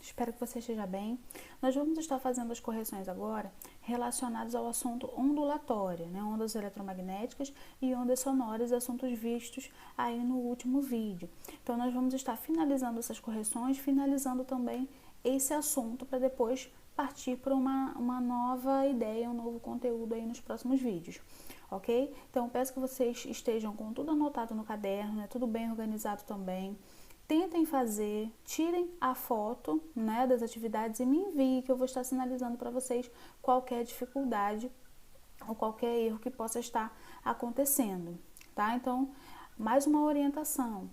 Espero que você esteja bem. Nós vamos estar fazendo as correções agora relacionadas ao assunto ondulatório, né? Ondas eletromagnéticas e ondas sonoras, assuntos vistos aí no último vídeo. Então, nós vamos estar finalizando essas correções, finalizando também esse assunto para depois partir para uma nova ideia, um novo conteúdo aí nos próximos vídeos, ok? Então, peço que vocês estejam com tudo anotado no caderno, né? Tudo bem organizado também. Tentem fazer, tirem a foto, né, das atividades e me enviem, que eu vou estar sinalizando para vocês qualquer dificuldade ou qualquer erro que possa estar acontecendo, tá? Então, mais uma orientação.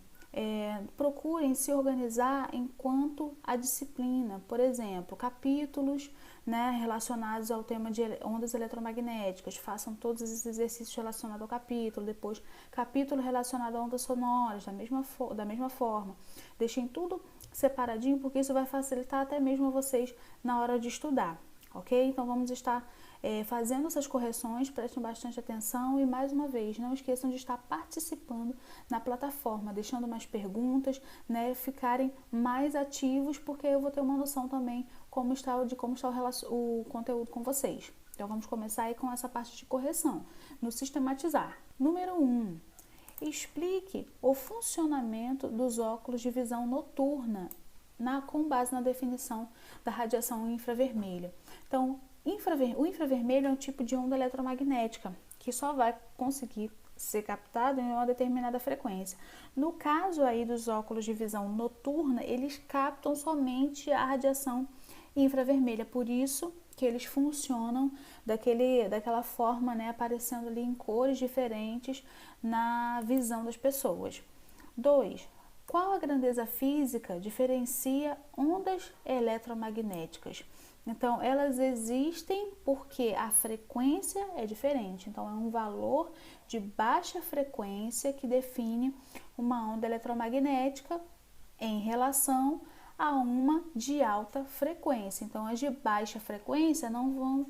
Procurem se organizar enquanto a disciplina, por exemplo, capítulos, né, relacionados ao tema de ondas eletromagnéticas, façam todos esses exercícios relacionados ao capítulo, depois capítulo relacionado a ondas sonoras, da mesma forma. Deixem tudo separadinho, porque isso vai facilitar até mesmo vocês na hora de estudar, ok? Então vamos estar fazendo essas correções, prestem bastante atenção e, mais uma vez, não esqueçam de estar participando na plataforma, deixando mais perguntas, né, ficarem mais ativos, porque eu vou ter uma noção também de como está o conteúdo com vocês. Então, vamos começar aí com essa parte de correção, no sistematizar. Número 1. Explique o funcionamento dos óculos de visão noturna com base na definição da radiação infravermelha. Então, o infravermelho é um tipo de onda eletromagnética que só vai conseguir ser captado em uma determinada frequência. No caso aí dos óculos de visão noturna, eles captam somente a radiação infravermelha, por isso que eles funcionam daquela forma, né, aparecendo ali em cores diferentes na visão das pessoas. 2. Qual a grandeza física diferencia ondas eletromagnéticas? Então, elas existem porque a frequência é diferente. Então, é um valor de baixa frequência que define uma onda eletromagnética em relação a uma de alta frequência. Então, as de baixa frequência não vão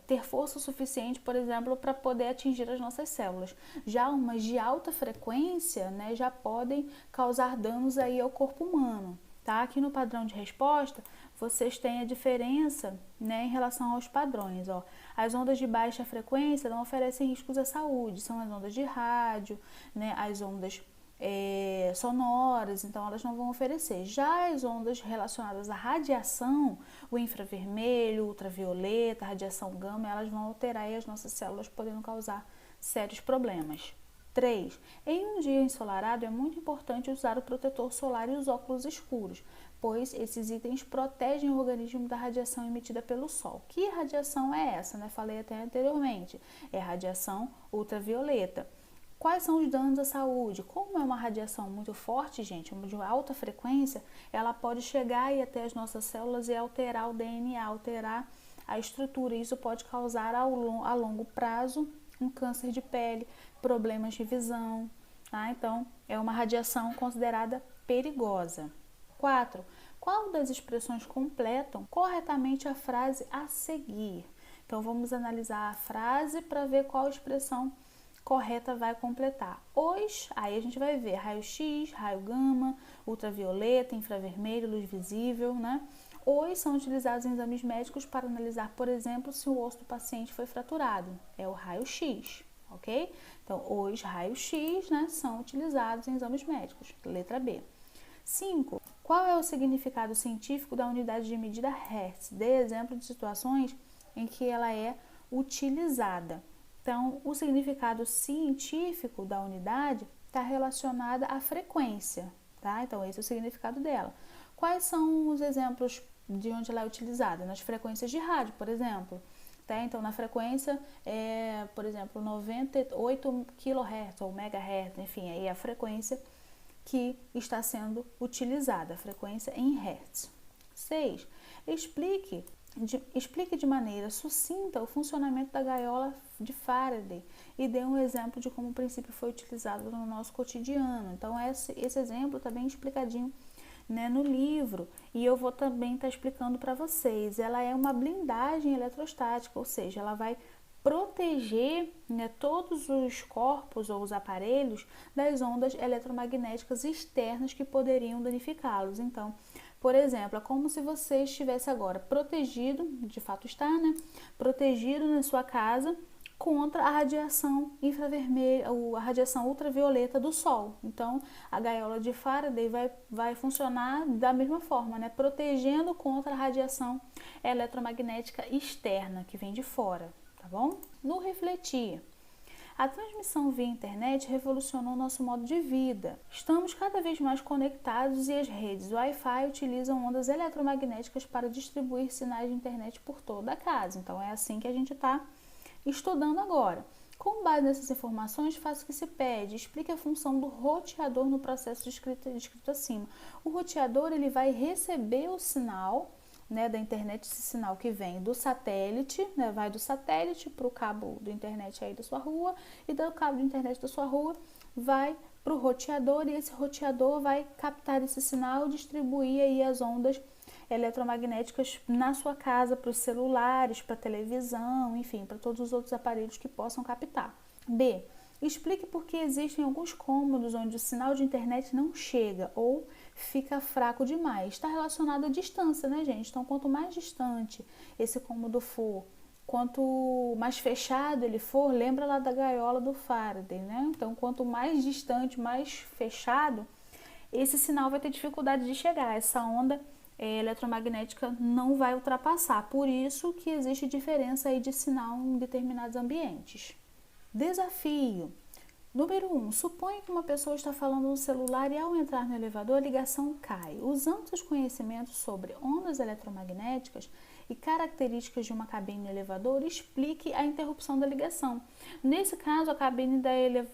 ter força suficiente, por exemplo, para poder atingir as nossas células. Já umas de alta frequência, né, já podem causar danos aí ao corpo humano. Tá? Aqui no padrão de resposta, vocês têm a diferença, né, em relação aos padrões. Ó. As ondas de baixa frequência não oferecem riscos à saúde, são as ondas de rádio, né, as ondas sonoras, então elas não vão oferecer. Já as ondas relacionadas à radiação, o infravermelho, o ultravioleta, a radiação gama, elas vão alterar as nossas células, podendo causar sérios problemas. 3. Em um dia ensolarado, é muito importante usar o protetor solar e os óculos escuros, pois esses itens protegem o organismo da radiação emitida pelo sol. Que radiação é essa? Né? Falei até anteriormente. É a radiação ultravioleta. Quais são os danos à saúde? Como é uma radiação muito forte, gente, de alta frequência, ela pode chegar aí até as nossas células e alterar o DNA, alterar a estrutura. Isso pode causar a longo prazo um câncer de pele, problemas de visão, tá? Então, é uma radiação considerada perigosa. 4. Qual das expressões completam corretamente a frase a seguir? Então, vamos analisar a frase para ver qual expressão correta vai completar. Aí a gente vai ver raio-x, raio gama, ultravioleta, infravermelho, luz visível, né? Os são utilizados em exames médicos para analisar, por exemplo, se o osso do paciente foi fraturado. É o raio-x, ok? Então, os raios-x, né, são utilizados em exames médicos. Letra B. 5. Qual é o significado científico da unidade de medida Hertz? Dê exemplo de situações em que ela é utilizada. Então, o significado científico da unidade está relacionado à frequência, tá? Então, esse é o significado dela. Quais são os exemplos de onde ela é utilizada? Nas frequências de rádio, por exemplo. Tá? Então, na frequência, por exemplo, 98 kHz ou MHz, enfim, aí é a frequência que está sendo utilizada, a frequência em Hertz. 6. Explique de maneira sucinta o funcionamento da gaiola de Faraday e dê um exemplo de como o princípio foi utilizado no nosso cotidiano. Então, esse exemplo está bem explicadinho, né, no livro, e eu vou também estar explicando para vocês. Ela é uma blindagem eletrostática, ou seja, ela vai proteger, né, todos os corpos ou os aparelhos das ondas eletromagnéticas externas que poderiam danificá-los. Então, Por exemplo, é como se você estivesse agora protegido, de fato está, né? Protegido na sua casa contra a radiação infravermelha, a radiação ultravioleta do sol. Então, a gaiola de Faraday vai funcionar da mesma forma, né? Protegendo contra a radiação eletromagnética externa, que vem de fora, tá bom? No refletir. A transmissão via internet revolucionou nosso modo de vida. Estamos cada vez mais conectados e as redes Wi-Fi utilizam ondas eletromagnéticas para distribuir sinais de internet por toda a casa. Então, é assim que a gente está estudando agora. Com base nessas informações, faça o que se pede. Explique a função do roteador no processo descrito acima. O roteador ele vai receber o sinal, né, da internet, esse sinal que vem do satélite, né, vai do satélite para o cabo de internet aí da sua rua, e do cabo de internet da sua rua vai para o roteador, e esse roteador vai captar esse sinal e distribuir aí as ondas eletromagnéticas na sua casa, para os celulares, para a televisão, enfim, para todos os outros aparelhos que possam captar. B. Explique por que existem alguns cômodos onde o sinal de internet não chega ou fica fraco demais. Está relacionado à distância, né, gente? Então, quanto mais distante esse cômodo for, quanto mais fechado ele for, lembra lá da gaiola do Faraday, né? Então, quanto mais distante, mais fechado, esse sinal vai ter dificuldade de chegar. Essa onda eletromagnética não vai ultrapassar. Por isso que existe diferença aí de sinal em determinados ambientes. Desafio. Número 1. Suponha que uma pessoa está falando no celular e ao entrar no elevador a ligação cai. Usando seus conhecimentos sobre ondas eletromagnéticas e características de uma cabine no elevador, explique a interrupção da ligação. Nesse caso, a cabine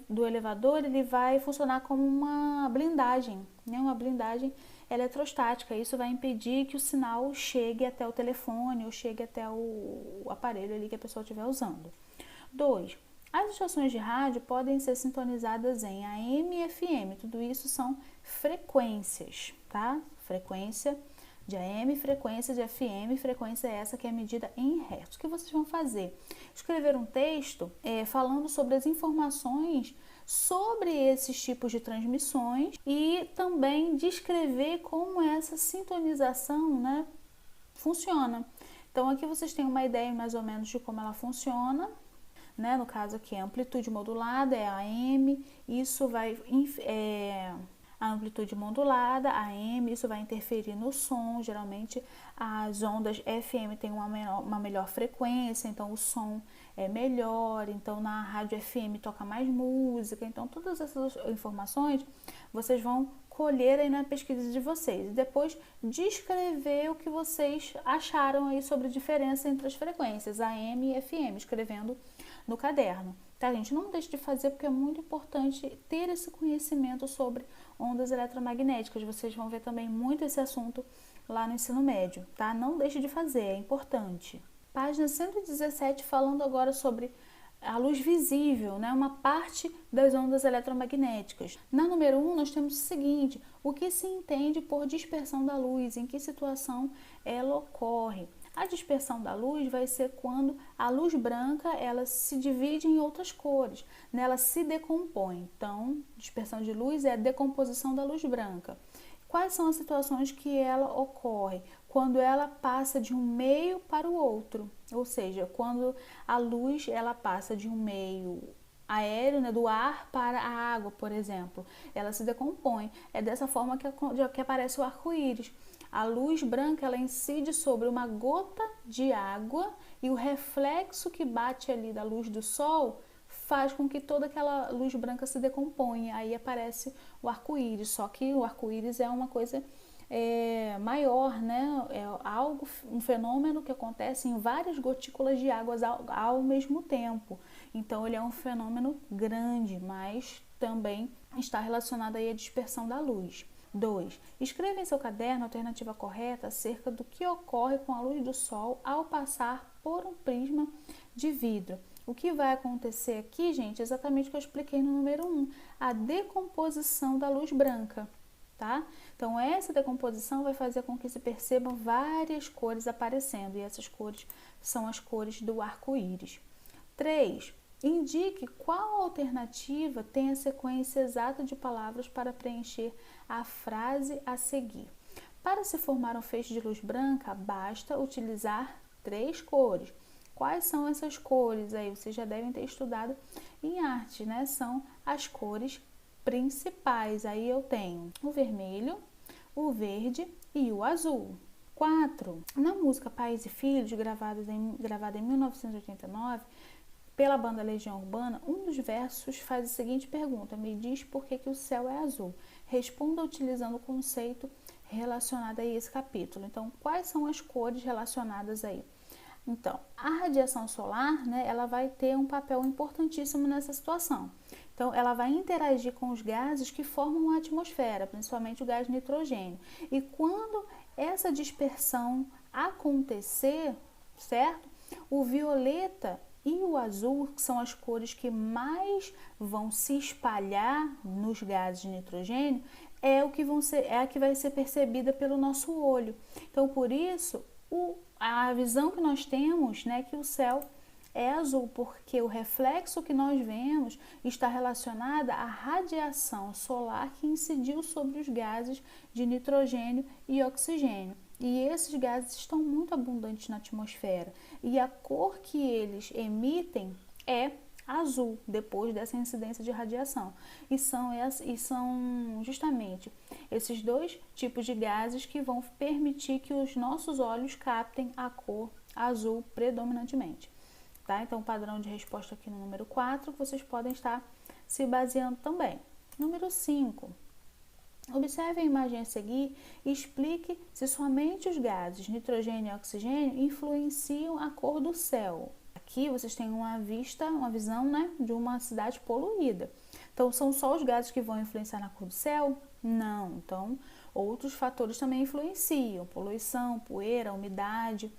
do elevador ele vai funcionar como uma blindagem, né? Uma blindagem eletrostática. Isso vai impedir que o sinal chegue até o telefone ou chegue até o aparelho ali que a pessoa estiver usando. 2. As estações de rádio podem ser sintonizadas em AM e FM. Tudo isso são frequências, tá? Frequência de AM, frequência de FM, frequência essa que é medida em hertz. O que vocês vão fazer? Escrever um texto falando sobre as informações sobre esses tipos de transmissões e também descrever como essa sintonização, né, funciona. Então, aqui vocês têm uma ideia mais ou menos de como ela funciona. Né? No caso aqui, a amplitude modulada é AM, isso vai a amplitude modulada, AM, isso vai interferir no som. Geralmente as ondas FM têm uma melhor frequência, então o som é melhor, então na rádio FM toca mais música. Então todas essas informações vocês vão colher aí na pesquisa de vocês e depois descrever o que vocês acharam aí sobre a diferença entre as frequências AM e FM, escrevendo no caderno, tá, gente? Não deixe de fazer porque é muito importante ter esse conhecimento sobre ondas eletromagnéticas. Vocês vão ver também muito esse assunto lá no ensino médio, tá? Não deixe de fazer, é importante. Página 117, falando agora sobre a luz visível, né? Uma parte das ondas eletromagnéticas. Na número 1, nós temos o seguinte: o que se entende por dispersão da luz, em que situação ela ocorre. A dispersão da luz vai ser quando a luz branca ela se divide em outras cores, né? Ela se decompõe. Então, dispersão de luz é a decomposição da luz branca. Quais são as situações que ela ocorre? Quando ela passa de um meio para o outro, ou seja, quando a luz ela passa de um meio aéreo, né, do ar para a água, por exemplo, ela se decompõe. É dessa forma que aparece o arco-íris. A luz branca ela incide sobre uma gota de água e o reflexo que bate ali da luz do sol faz com que toda aquela luz branca se decomponha. Aí aparece o arco-íris, só que o arco-íris é uma coisa maior, né? É um fenômeno que acontece em várias gotículas de água ao mesmo tempo. Então ele é um fenômeno grande, mas também está relacionado aí à dispersão da luz. 2. Escreva em seu caderno a alternativa correta acerca do que ocorre com a luz do sol ao passar por um prisma de vidro. O que vai acontecer aqui, gente, é exatamente o que eu expliquei no número 1, a decomposição da luz branca, tá? Então, essa decomposição vai fazer com que se percebam várias cores aparecendo, e essas cores são as cores do arco-íris. 3. Indique qual alternativa tem a sequência exata de palavras para preencher a frase a seguir. Para se formar um feixe de luz branca, basta utilizar 3 cores. Quais são essas cores aí? Vocês já devem ter estudado em arte, né? São as cores principais. Aí eu tenho o vermelho, o verde e o azul. 4. Na música Pais e Filhos, gravada em 1989, pela banda Legião Urbana, um dos versos faz a seguinte pergunta: me diz por que o céu é azul. Responda utilizando o conceito relacionado a esse capítulo. Então, quais são as cores relacionadas aí? Então, a radiação solar, né, ela vai ter um papel importantíssimo nessa situação. Então, ela vai interagir com os gases que formam a atmosfera, principalmente o gás nitrogênio. E quando essa dispersão acontecer, certo? O violeta e o azul, que são as cores que mais vão se espalhar nos gases de nitrogênio, é a que vai ser percebida pelo nosso olho. Então, por isso, a visão que nós temos, né, que o céu é azul, porque o reflexo que nós vemos está relacionado à radiação solar que incidiu sobre os gases de nitrogênio e oxigênio. E esses gases estão muito abundantes na atmosfera. E a cor que eles emitem é azul, depois dessa incidência de radiação. E são justamente esses dois tipos de gases que vão permitir que os nossos olhos captem a cor azul predominantemente. Tá? Então, o padrão de resposta aqui no número 4, vocês podem estar se baseando também. Número 5. Observe a imagem a seguir e explique se somente os gases nitrogênio e oxigênio influenciam a cor do céu. Aqui vocês têm uma visão, né, de uma cidade poluída. Então, são só os gases que vão influenciar na cor do céu? Não. Então, outros fatores também influenciam. Poluição, poeira, umidade,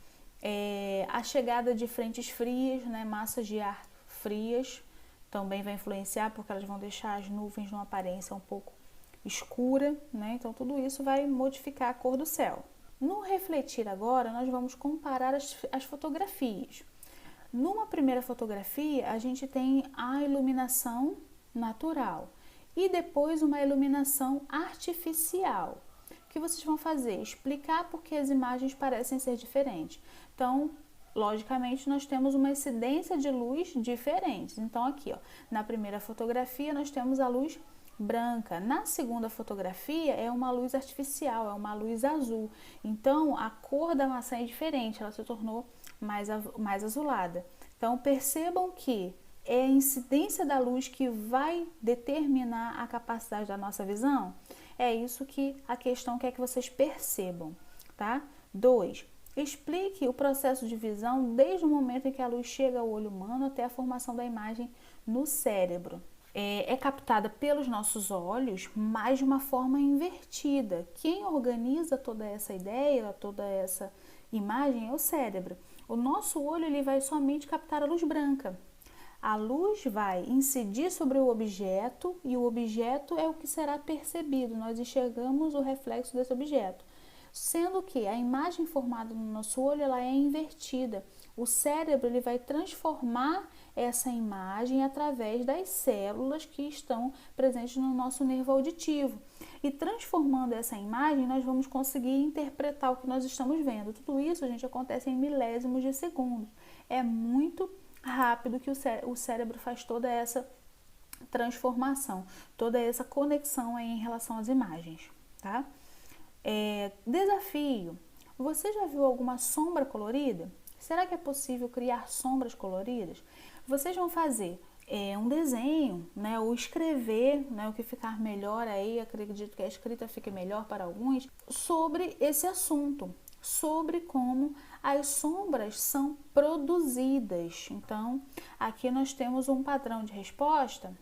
a chegada de frentes frias, né, massas de ar frias, também vai influenciar porque elas vão deixar as nuvens numa aparência um pouco escura, né? Então, tudo isso vai modificar a cor do céu. No refletir agora, nós vamos comparar as fotografias. Numa primeira fotografia, a gente tem a iluminação natural e depois uma iluminação artificial. O que vocês vão fazer? Explicar por que as imagens parecem ser diferentes. Então, logicamente, nós temos uma incidência de luz diferente. Então, aqui, ó, na primeira fotografia, nós temos a luz branca. Na segunda fotografia é uma luz artificial, é uma luz azul. Então, a cor da maçã é diferente, ela se tornou mais azulada. Então, percebam que é a incidência da luz que vai determinar a capacidade da nossa visão. É isso que a questão quer que vocês percebam, tá? 2. Explique o processo de visão desde o momento em que a luz chega ao olho humano até a formação da imagem no cérebro. É captada pelos nossos olhos, mas de uma forma invertida. Quem organiza toda essa ideia, toda essa imagem é o cérebro. O nosso olho ele vai somente captar a luz branca. A luz vai incidir sobre o objeto e o objeto é o que será percebido. Nós enxergamos o reflexo desse objeto. Sendo que a imagem formada no nosso olho ela é invertida. O cérebro ele vai transformar essa imagem através das células que estão presentes no nosso nervo auditivo. E transformando essa imagem, nós vamos conseguir interpretar o que nós estamos vendo. Tudo isso, gente, acontece em milésimos de segundo. É muito rápido que o cérebro faz toda essa transformação, toda essa conexão aí em relação às imagens, tá? Desafio. Você já viu alguma sombra colorida? Será que é possível criar sombras coloridas? Vocês vão fazer um desenho, né, ou escrever, né, o que ficar melhor aí, acredito que a escrita fique melhor para alguns, sobre esse assunto, sobre como as sombras são produzidas. Então, aqui nós temos um padrão de resposta.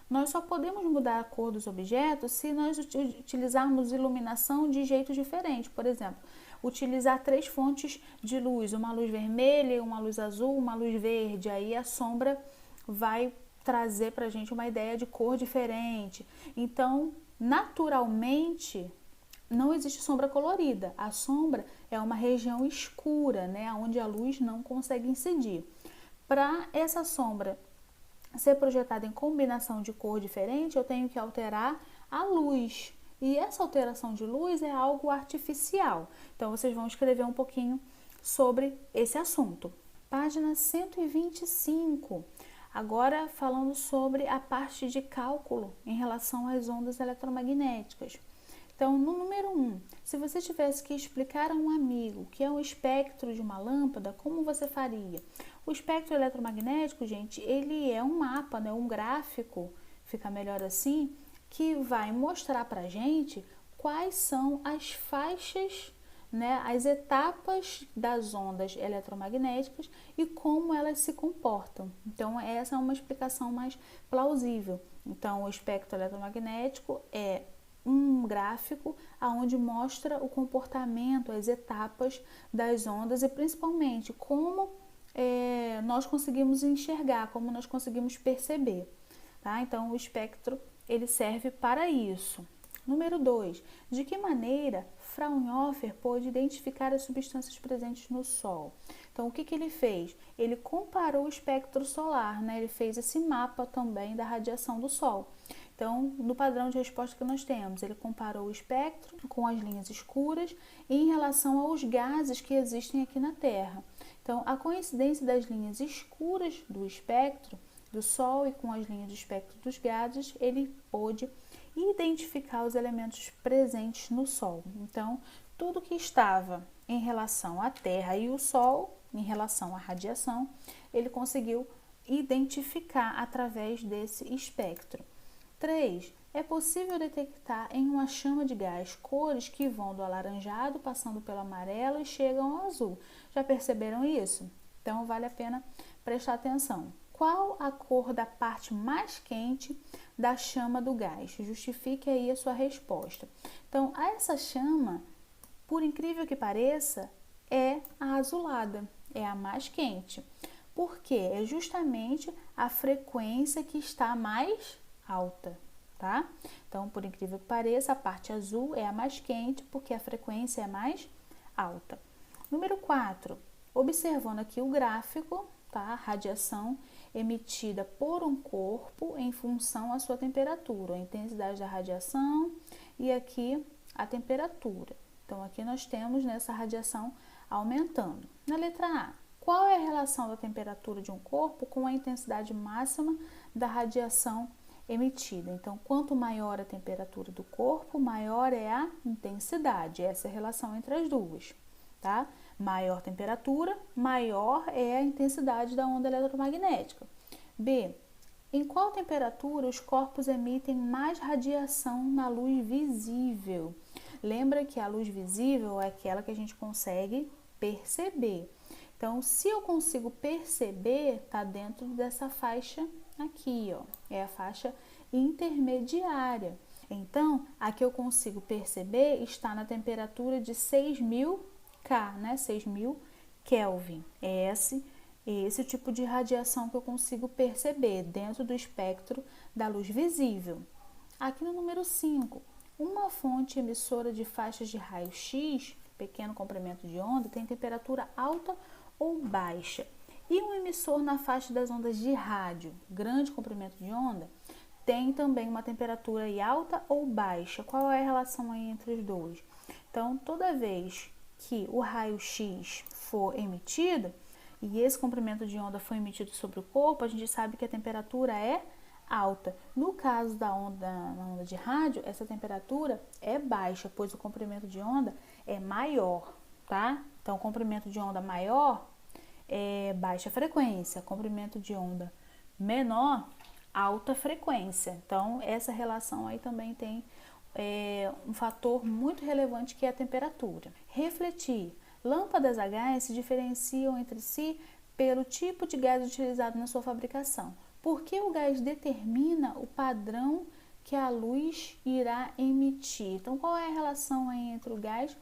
Nós só podemos mudar a cor dos objetos se nós utilizarmos iluminação de jeitos diferentes. Por exemplo, utilizar 3 fontes de luz, uma luz vermelha, uma luz azul, uma luz verde. Aí a sombra vai trazer para a gente uma ideia de cor diferente. Então, naturalmente, não existe sombra colorida. A sombra é uma região escura, né, onde a luz não consegue incidir. Para essa sombra ser projetada em combinação de cor diferente, eu tenho que alterar a luz. E essa alteração de luz é algo artificial. Então, vocês vão escrever um pouquinho sobre esse assunto. Página 125. Agora, falando sobre a parte de cálculo em relação às ondas eletromagnéticas. Então, no número 1, se você tivesse que explicar a um amigo o que é um espectro de uma lâmpada, como você faria? O espectro eletromagnético, gente, ele é um mapa, né, um gráfico, fica melhor assim, que vai mostrar para a gente quais são as faixas, né, as etapas das ondas eletromagnéticas e como elas se comportam. Então, essa é uma explicação mais plausível. Então, o espectro eletromagnético é um gráfico onde mostra o comportamento, as etapas das ondas e principalmente como nós conseguimos enxergar, como nós conseguimos perceber. Tá? Então, o espectro ele serve para isso. Número 2. De que maneira Fraunhofer pôde identificar as substâncias presentes no Sol? Então, o que ele fez? Ele comparou o espectro solar, né? Ele fez esse mapa também da radiação do Sol. Então, no padrão de resposta que nós temos, ele comparou o espectro com as linhas escuras em relação aos gases que existem aqui na Terra. Então, a coincidência das linhas escuras do espectro do Sol e com as linhas do espectro dos gases, ele pôde identificar os elementos presentes no Sol. Então, tudo que estava em relação à Terra e o Sol, em relação à radiação, ele conseguiu identificar através desse espectro. 3. É possível detectar em uma chama de gás cores que vão do alaranjado, passando pelo amarelo e chegam ao azul. Já perceberam isso? Então, vale a pena prestar atenção. Qual a cor da parte mais quente da chama do gás? Justifique aí a sua resposta. Então, essa chama, por incrível que pareça, é a azulada, é a mais quente. Por quê? É justamente a frequência que está mais alta, tá? Então, por incrível que pareça, a parte azul é a mais quente porque a frequência é mais alta. Número 4. Observando aqui o gráfico, tá? Radiação emitida por um corpo em função à sua temperatura, a intensidade da radiação e aqui a temperatura. Então, aqui nós temos nessa radiação aumentando. Na letra A, qual é a relação da temperatura de um corpo com a intensidade máxima da radiação emitida? Então, quanto maior a temperatura do corpo, maior é a intensidade. Essa é a relação entre as duas, tá? Maior temperatura, maior é a intensidade da onda eletromagnética. B. Em qual temperatura os corpos emitem mais radiação na luz visível? Lembra que a luz visível é aquela que a gente consegue perceber. Então, se eu consigo perceber, está dentro dessa faixa aqui, ó. É a faixa intermediária. Então, a que eu consigo perceber está na temperatura de 6.000 K, né? 6.000 Kelvin. É esse tipo de radiação que eu consigo perceber dentro do espectro da luz visível. Aqui no número 5, uma fonte emissora de faixas de raio-x, pequeno comprimento de onda, tem temperatura alta ou baixa. E um emissor na faixa das ondas de rádio, grande comprimento de onda, tem também uma temperatura alta ou baixa. Qual é a relação aí entre os dois? Então, toda vez que o raio-x for emitido e esse comprimento de onda foi emitido sobre o corpo, a gente sabe que a temperatura é alta. No caso da onda de rádio, essa temperatura é baixa, pois o comprimento de onda é maior, tá? Então, o comprimento de onda maior é baixa frequência, comprimento de onda menor, alta frequência. Então, essa relação aí também tem um fator muito relevante que é a temperatura. Refletir. Lâmpadas a gás se diferenciam entre si pelo tipo de gás utilizado na sua fabricação. Porque o gás determina o padrão que a luz irá emitir. Então, qual é a relação aí entre o gás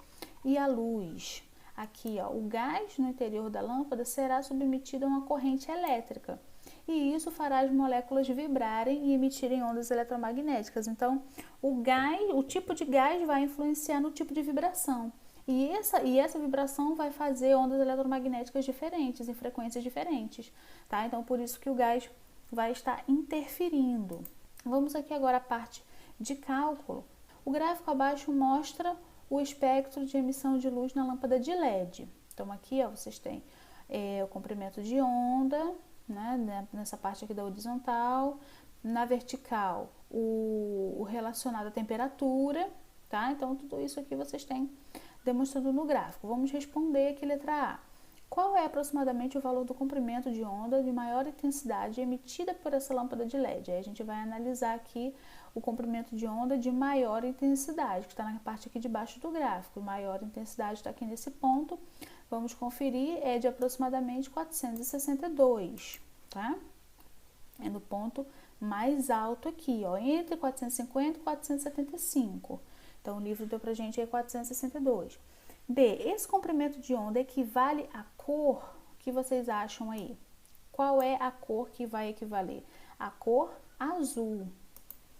e a luz? Aqui, ó, o gás no interior da lâmpada será submetido a uma corrente elétrica. E isso fará as moléculas vibrarem e emitirem ondas eletromagnéticas. Então, o tipo de gás vai influenciar no tipo de vibração. E essa vibração vai fazer ondas eletromagnéticas diferentes, em frequências diferentes, tá? Então, por isso que o gás vai estar interferindo. Vamos aqui agora à parte de cálculo. O gráfico abaixo mostra o espectro de emissão de luz na lâmpada de LED. Então, aqui ó, vocês têm o comprimento de onda, né, nessa parte aqui da horizontal, na vertical o relacionado à temperatura, tá? Então, tudo isso aqui vocês têm demonstrando no gráfico. Vamos responder aqui, letra A. Qual é aproximadamente o valor do comprimento de onda de maior intensidade emitida por essa lâmpada de LED? Aí a gente vai analisar aqui o comprimento de onda de maior intensidade, que está na parte aqui de baixo do gráfico. Maior intensidade está aqui nesse ponto. Vamos conferir, é de aproximadamente 462, tá? É no ponto mais alto aqui, ó, entre 450 e 475. Então, o livro deu pra gente aí 462. B, esse comprimento de onda equivale à cor que vocês acham aí? Qual é a cor que vai equivaler? A cor azul,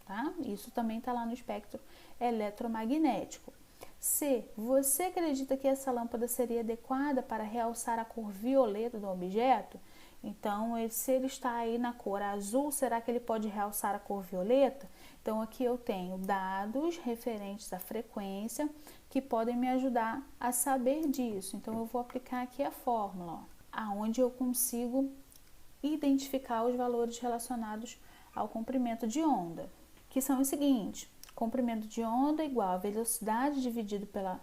tá? Isso também está lá no espectro eletromagnético. C, você acredita que essa lâmpada seria adequada para realçar a cor violeta do objeto? Então, se ele está aí na cor azul, será que ele pode realçar a cor violeta? Então, aqui eu tenho dados referentes à frequência que podem me ajudar a saber disso. Então, eu vou aplicar aqui a fórmula, ó, aonde eu consigo identificar os valores relacionados ao comprimento de onda, que são os seguintes: comprimento de onda igual a velocidade dividido pela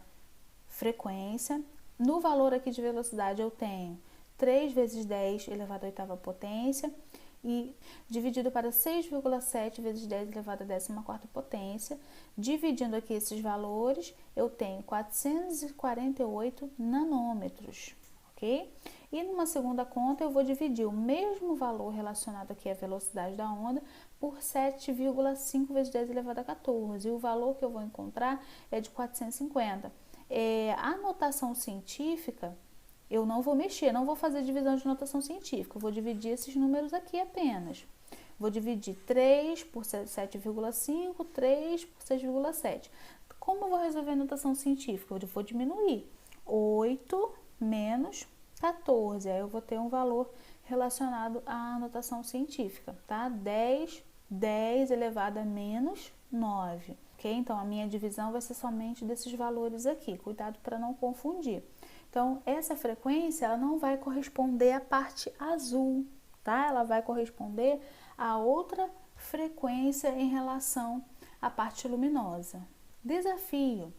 frequência. No valor aqui de velocidade eu tenho 3 vezes 10 elevado à oitava potência e dividido para 6,7 vezes 10 elevado à 14ª potência. Dividindo aqui esses valores, eu tenho 448 nanômetros, ok? E numa segunda conta, eu vou dividir o mesmo valor relacionado aqui à velocidade da onda por 7,5 vezes 10 elevado a 14. E o valor que eu vou encontrar é de 450. A notação científica, eu não vou mexer, não vou fazer divisão de notação científica. Eu vou dividir esses números aqui apenas. Vou dividir 3 por 7,5, 3 por 6,7. Como eu vou resolver a notação científica? Eu vou diminuir. 8 menos 14. Aí eu vou ter um valor relacionado à notação científica, tá? 10 elevado a menos 9. Ok? Então, a minha divisão vai ser somente desses valores aqui. Cuidado para não confundir. Então, essa frequência, ela não vai corresponder à parte azul, tá? Ela vai corresponder a outra frequência em relação à parte luminosa. Desafio.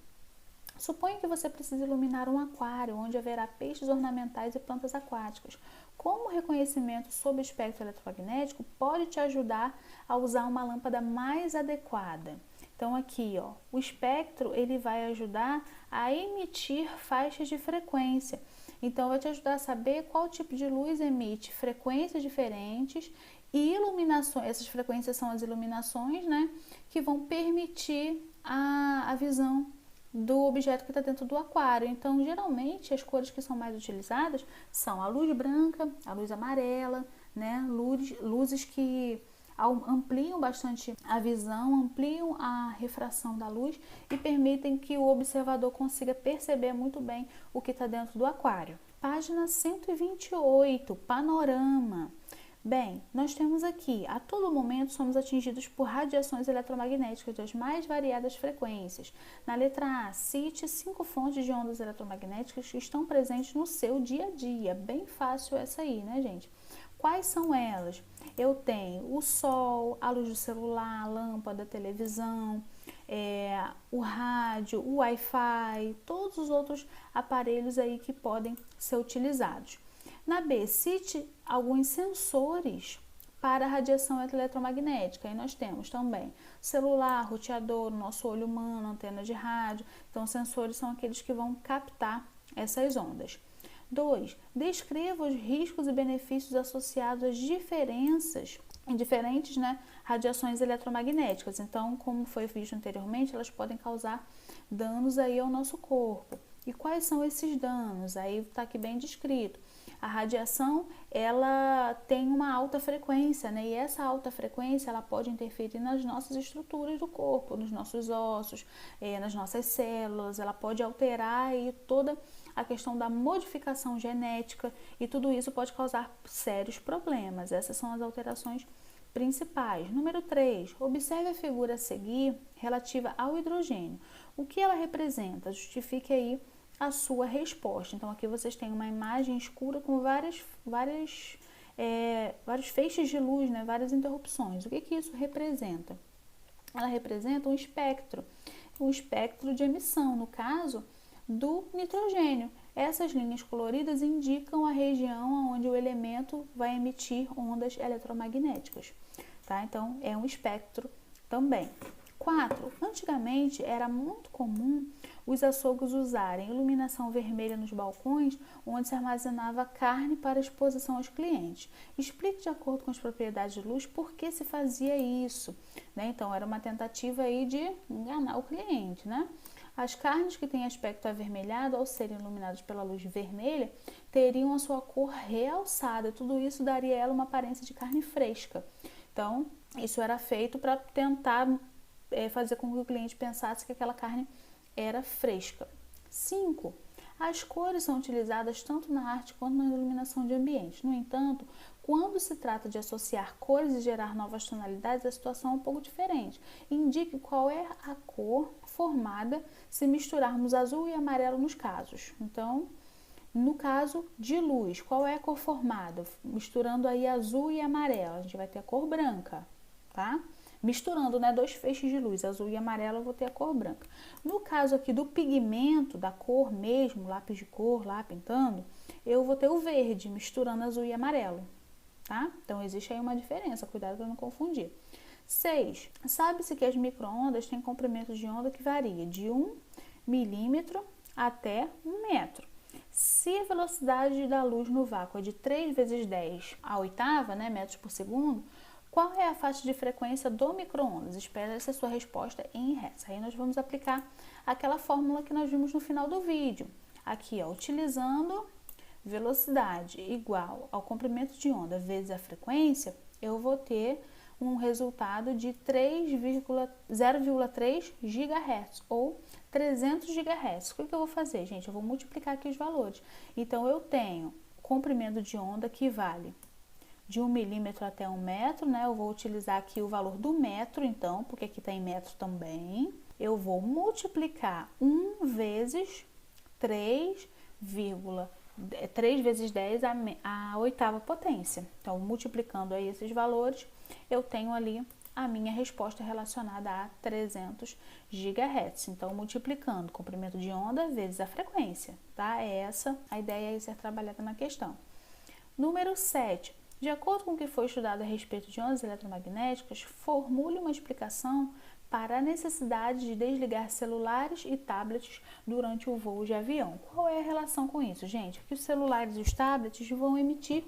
Suponha que você precisa iluminar um aquário onde haverá peixes ornamentais e plantas aquáticas. Como o reconhecimento sob o espectro eletromagnético pode te ajudar a usar uma lâmpada mais adequada? Então aqui, ó, o espectro ele vai ajudar a emitir faixas de frequência. Então vai te ajudar a saber qual tipo de luz emite frequências diferentes e iluminações. Essas frequências são as iluminações, né, que vão permitir a visão do objeto que está dentro do aquário. Então, geralmente, as cores que são mais utilizadas são a luz branca, a luz amarela, né, luzes que ampliam bastante a visão, ampliam a refração da luz e permitem que o observador consiga perceber muito bem o que está dentro do aquário. Página 128, panorama. Bem, nós temos aqui, a todo momento somos atingidos por radiações eletromagnéticas das mais variadas frequências. Na letra A, cite 5 fontes de ondas eletromagnéticas que estão presentes no seu dia a dia. Bem fácil essa aí, né, gente? Quais são elas? Eu tenho o sol, a luz do celular, a lâmpada, a televisão, o rádio, o Wi-Fi, todos os outros aparelhos aí que podem ser utilizados. Na B, cite alguns sensores para a radiação eletromagnética. Aí nós temos também celular, roteador, nosso olho humano, antena de rádio. Então, sensores são aqueles que vão captar essas ondas. 2. Descreva os riscos e benefícios associados às diferenças em diferentes, né, radiações eletromagnéticas. Então, como foi visto anteriormente, elas podem causar danos aí ao nosso corpo. E quais são esses danos? Aí está aqui bem descrito. A radiação, ela tem uma alta frequência, né? E essa alta frequência, ela pode interferir nas nossas estruturas do corpo, nos nossos ossos, nas nossas células. Ela pode alterar aí toda a questão da modificação genética e tudo isso pode causar sérios problemas. Essas são as alterações principais. Número 3, observe a figura a seguir relativa ao hidrogênio. O que ela representa? Justifique aí a sua resposta. Então, aqui vocês têm uma imagem escura com vários feixes de luz, né? Várias interrupções. O que isso representa? Ela representa um espectro de emissão, no caso do nitrogênio. Essas linhas coloridas indicam a região onde o elemento vai emitir ondas eletromagnéticas, tá? Então, é um espectro também. 4. Antigamente era muito comum os açougues usarem iluminação vermelha nos balcões, onde se armazenava carne para exposição aos clientes. Explique de acordo com as propriedades de luz por que se fazia isso, né? Então, era uma tentativa aí de enganar o cliente, né? As carnes que têm aspecto avermelhado, ao serem iluminadas pela luz vermelha, teriam a sua cor realçada. Tudo isso daria a ela uma aparência de carne fresca. Então, isso era feito para tentar fazer com que o cliente pensasse que aquela carne era fresca. 5. As cores são utilizadas tanto na arte quanto na iluminação de ambiente. No entanto, quando se trata de associar cores e gerar novas tonalidades, a situação é um pouco diferente. Indique qual é a cor formada se misturarmos azul e amarelo nos casos. Então, no caso de luz, qual é a cor formada? Misturando aí azul e amarelo, a gente vai ter a cor branca, tá? Misturando, né, dois feixes de luz, azul e amarelo, eu vou ter a cor branca. No caso aqui do pigmento, da cor mesmo, lápis de cor, lá pintando, eu vou ter o verde, misturando azul e amarelo, tá? Então, existe aí uma diferença, cuidado para não confundir. 6. Sabe-se que as micro-ondas têm comprimento de onda que varia de 1 milímetro até 1 metro. Se a velocidade da luz no vácuo é de 3 vezes 10 a oitava, né, metros por segundo, qual é a faixa de frequência do micro-ondas? Espera essa sua resposta em Hertz. Aí nós vamos aplicar aquela fórmula que nós vimos no final do vídeo. Aqui, ó, utilizando velocidade igual ao comprimento de onda vezes a frequência, eu vou ter um resultado de 0,3 GHz ou 300 GHz. O que eu vou fazer, gente? Eu vou multiplicar aqui os valores. Então, eu tenho comprimento de onda que vale de 1 milímetro até 1 metro, né? Eu vou utilizar aqui o valor do metro, então, porque aqui está em metro também. Eu vou multiplicar 1 vezes 3 vezes 10 a oitava potência. Então, multiplicando aí esses valores, eu tenho ali a minha resposta relacionada a 300 GHz. Então, multiplicando comprimento de onda vezes a frequência, tá? É essa a ideia a ser trabalhada na questão. Número 7. De acordo com o que foi estudado a respeito de ondas eletromagnéticas, formule uma explicação para a necessidade de desligar celulares e tablets durante o voo de avião. Qual é a relação com isso, gente? Que os celulares e os tablets vão emitir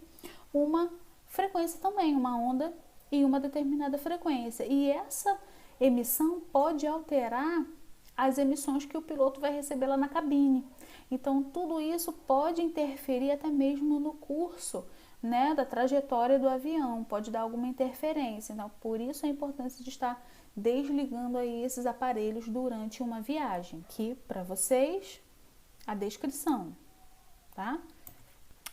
uma frequência também, uma onda em uma determinada frequência. E essa emissão pode alterar as emissões que o piloto vai receber lá na cabine. Então, tudo isso pode interferir até mesmo no curso, né, da trajetória do avião, pode dar alguma interferência. Então, por isso a importância de estar desligando aí esses aparelhos durante uma viagem, que para vocês a descrição, tá?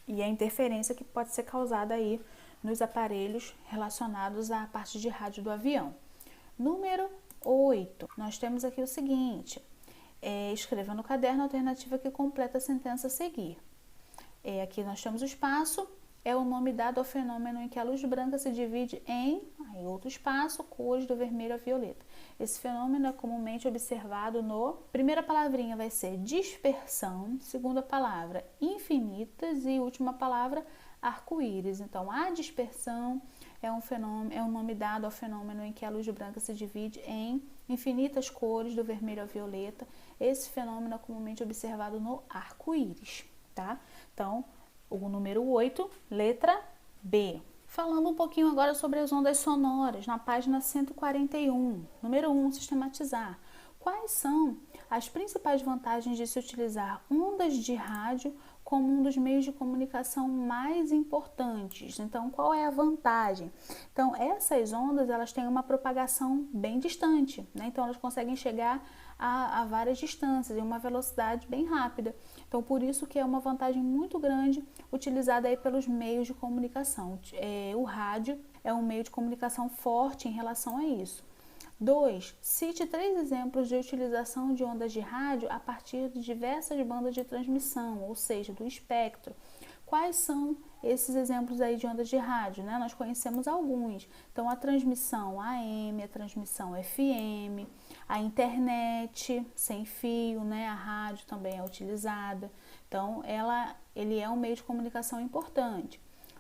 E a interferência que pode ser causada aí nos aparelhos relacionados à parte de rádio do avião. Número 8, nós temos aqui o seguinte, escreva no caderno a alternativa que completa a sentença a seguir. Aqui nós temos o espaço, é o nome dado ao fenômeno em que a luz branca se divide em outro espaço, cores do vermelho ao violeta. Esse fenômeno é comumente observado no... Primeira palavrinha vai ser dispersão, segunda palavra infinitas e última palavra arco-íris. Então, a dispersão é um nome dado ao fenômeno em que a luz branca se divide em infinitas cores do vermelho ao violeta. Esse fenômeno é comumente observado no arco-íris, tá? Então, o número 8, letra B. Falando um pouquinho agora sobre as ondas sonoras, na página 141. Número 1, sistematizar. Quais são as principais vantagens de se utilizar ondas de rádio como um dos meios de comunicação mais importantes. Então, qual é a vantagem? Então, essas ondas, elas têm uma propagação bem distante, né? Então, elas conseguem chegar a várias distâncias, em uma velocidade bem rápida. Então, por isso que é uma vantagem muito grande utilizada aí pelos meios de comunicação. O rádio é um meio de comunicação forte em relação a isso. 2. Cite 3 exemplos de utilização de ondas de rádio a partir de diversas bandas de transmissão, ou seja, do espectro. Quais são esses exemplos aí de ondas de rádio, né? Nós conhecemos alguns. Então, a transmissão AM, a transmissão FM, a internet sem fio, né? A rádio também é utilizada. Então, ele é um meio de comunicação importante.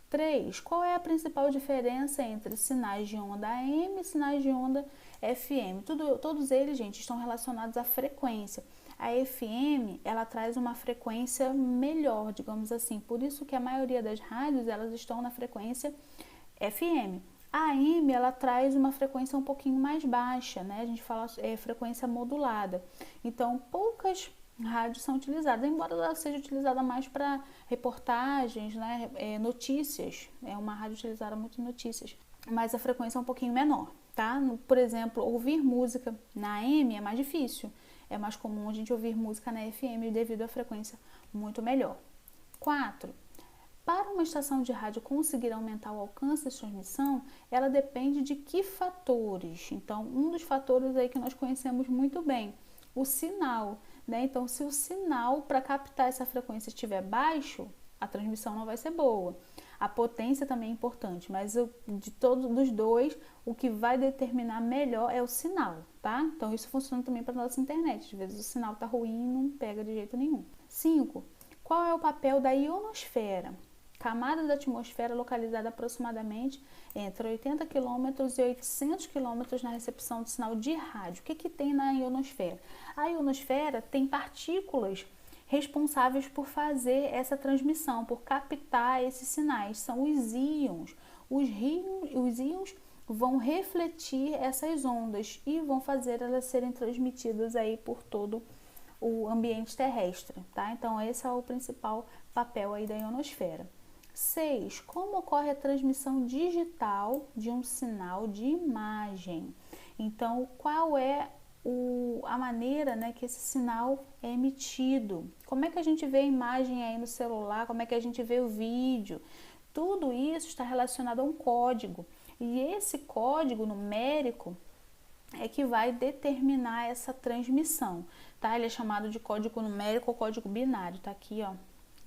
3. Qual é a principal diferença entre sinais de onda AM e sinais de onda FM? Todos eles, gente, estão relacionados à frequência. A FM, ela traz uma frequência melhor, digamos assim. Por isso que a maioria das rádios, elas estão na frequência FM. A AM, ela traz uma frequência um pouquinho mais baixa, né? A gente fala frequência modulada. Então, poucas rádios são utilizadas, embora ela seja utilizada mais para reportagens, né, notícias, é uma rádio utilizada muito em notícias, mas a frequência é um pouquinho menor, tá? Por exemplo, ouvir música na AM é mais difícil, é mais comum a gente ouvir música na FM devido à frequência muito melhor. 4. Para uma estação de rádio conseguir aumentar o alcance de transmissão, ela depende de que fatores? Então, um dos fatores aí que nós conhecemos muito bem, o sinal, né? Então, se o sinal para captar essa frequência estiver baixo, a transmissão não vai ser boa. A potência também é importante, mas de todos os dois, o que vai determinar melhor é o sinal, tá? Então, isso funciona também para nossa internet. Às vezes o sinal tá ruim e não pega de jeito nenhum. 5. Qual é o papel da ionosfera? Camada da atmosfera localizada aproximadamente entre 80 km e 800 km na recepção de sinal de rádio. O que tem na ionosfera? A ionosfera tem partículas responsáveis por fazer essa transmissão, por captar esses sinais. São os íons. Os íons vão refletir essas ondas e vão fazer elas serem transmitidas aí por todo o ambiente terrestre, tá? Então, esse é o principal papel aí da ionosfera. 6. Como ocorre a transmissão digital de um sinal de imagem? Então, qual é a maneira, né, que esse sinal é emitido? Como é que a gente vê a imagem aí no celular? Como é que a gente vê o vídeo? Tudo isso está relacionado a um código. E esse código numérico é que vai determinar essa transmissão, tá? Ele é chamado de código numérico ou código binário, tá aqui, ó,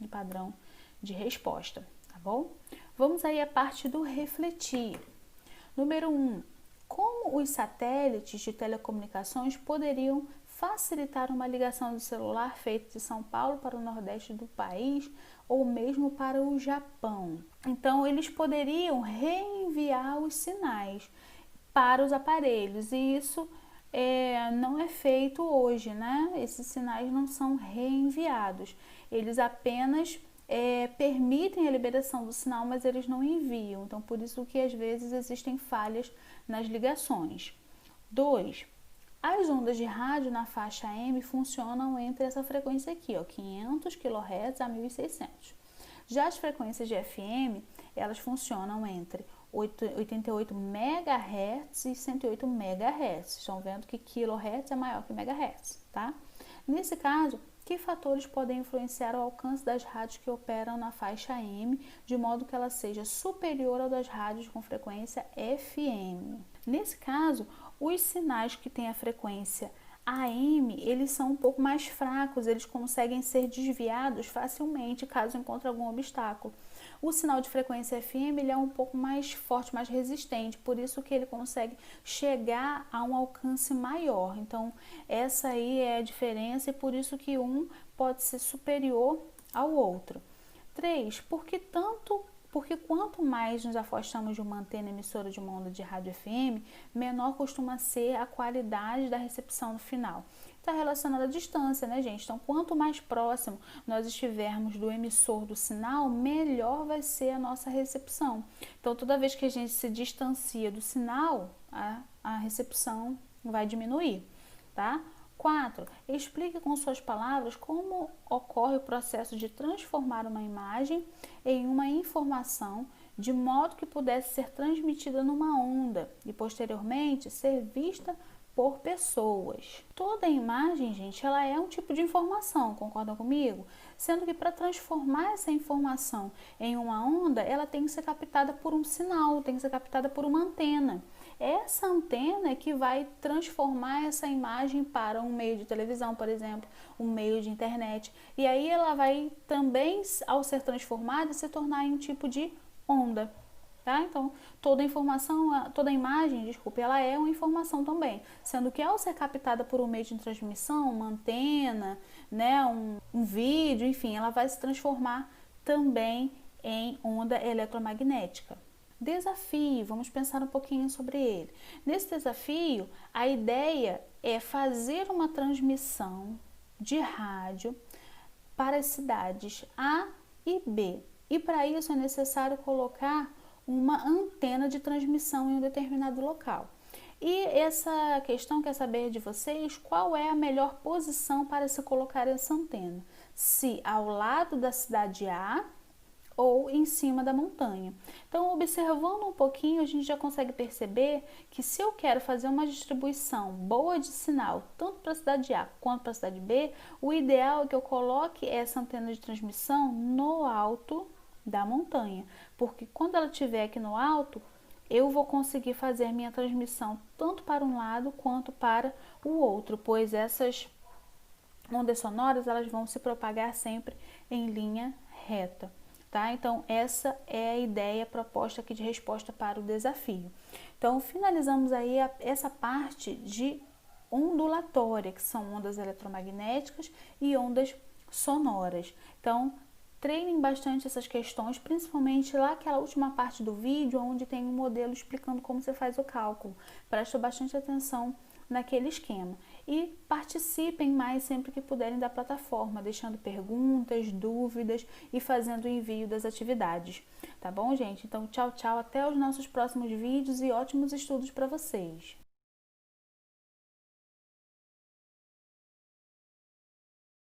no padrão de resposta. Tá bom? Vamos aí à parte do refletir. Número 1. Como os satélites de telecomunicações poderiam facilitar uma ligação de celular feita de São Paulo para o nordeste do país ou mesmo para o Japão? Então, eles poderiam reenviar os sinais para os aparelhos e isso não é feito hoje, né? Esses sinais não são reenviados. Eles apenas permitem a liberação do sinal, mas eles não enviam. Então, por isso que às vezes existem falhas nas ligações. 2. As ondas de rádio na faixa AM funcionam entre essa frequência aqui, ó, 500 kHz a 1600. Já as frequências de FM, elas funcionam entre 88 MHz e 108 MHz. Estão vendo que kHz é maior que MHz, tá? Nesse caso, que fatores podem influenciar o alcance das rádios que operam na faixa AM, de modo que ela seja superior ao das rádios com frequência FM? Nesse caso, os sinais que têm a frequência AM, eles são um pouco mais fracos, eles conseguem ser desviados facilmente caso encontre algum obstáculo. O sinal de frequência FM ele é um pouco mais forte, mais resistente, por isso que ele consegue chegar a um alcance maior. Então, essa aí é a diferença e por isso que um pode ser superior ao outro. 3. Porque quanto mais nos afastamos de uma antena emissora de uma onda de rádio FM, menor costuma ser a qualidade da recepção no final. Está relacionado à distância, né, gente? Então, quanto mais próximo nós estivermos do emissor do sinal, melhor vai ser a nossa recepção. Então, toda vez que a gente se distancia do sinal, a recepção vai diminuir, tá? 4. Explique com suas palavras como ocorre o processo de transformar uma imagem em uma informação de modo que pudesse ser transmitida numa onda e posteriormente ser vista por pessoas. Toda imagem, gente, ela é um tipo de informação, concordam comigo? Sendo que para transformar essa informação em uma onda, ela tem que ser captada por um sinal, tem que ser captada por uma antena. Essa antena é que vai transformar essa imagem para um meio de televisão, por exemplo, um meio de internet. E aí ela vai também, ao ser transformada, se tornar em um tipo de onda. Tá? Então, toda informação, toda imagem, desculpe, ela é uma informação também, sendo que ao ser captada por um meio de transmissão, uma antena, né, um vídeo, enfim, ela vai se transformar também em onda eletromagnética. Desafio, vamos pensar um pouquinho sobre ele. Nesse desafio, a ideia é fazer uma transmissão de rádio para as cidades A e B. E para isso é necessário colocar uma antena de transmissão em um determinado local. E essa questão quer saber de vocês qual é a melhor posição para se colocar essa antena. Se ao lado da cidade A ou em cima da montanha. Então, observando um pouquinho, a gente já consegue perceber que se eu quero fazer uma distribuição boa de sinal, tanto para a cidade A quanto para a cidade B, o ideal é que eu coloque essa antena de transmissão no alto da montanha, porque quando ela estiver aqui no alto, eu vou conseguir fazer minha transmissão tanto para um lado quanto para o outro, pois essas ondas sonoras elas vão se propagar sempre em linha reta. Tá? Então, essa é a ideia proposta aqui de resposta para o desafio. Então, finalizamos aí essa parte de ondulatória, que são ondas eletromagnéticas e ondas sonoras. Então, treinem bastante essas questões, principalmente lá aquela última parte do vídeo, onde tem um modelo explicando como você faz o cálculo. Preste bastante atenção naquele esquema. E participem mais sempre que puderem da plataforma, deixando perguntas, dúvidas e fazendo o envio das atividades. Tá bom, gente? Então, tchau, tchau. Até os nossos próximos vídeos e ótimos estudos para vocês.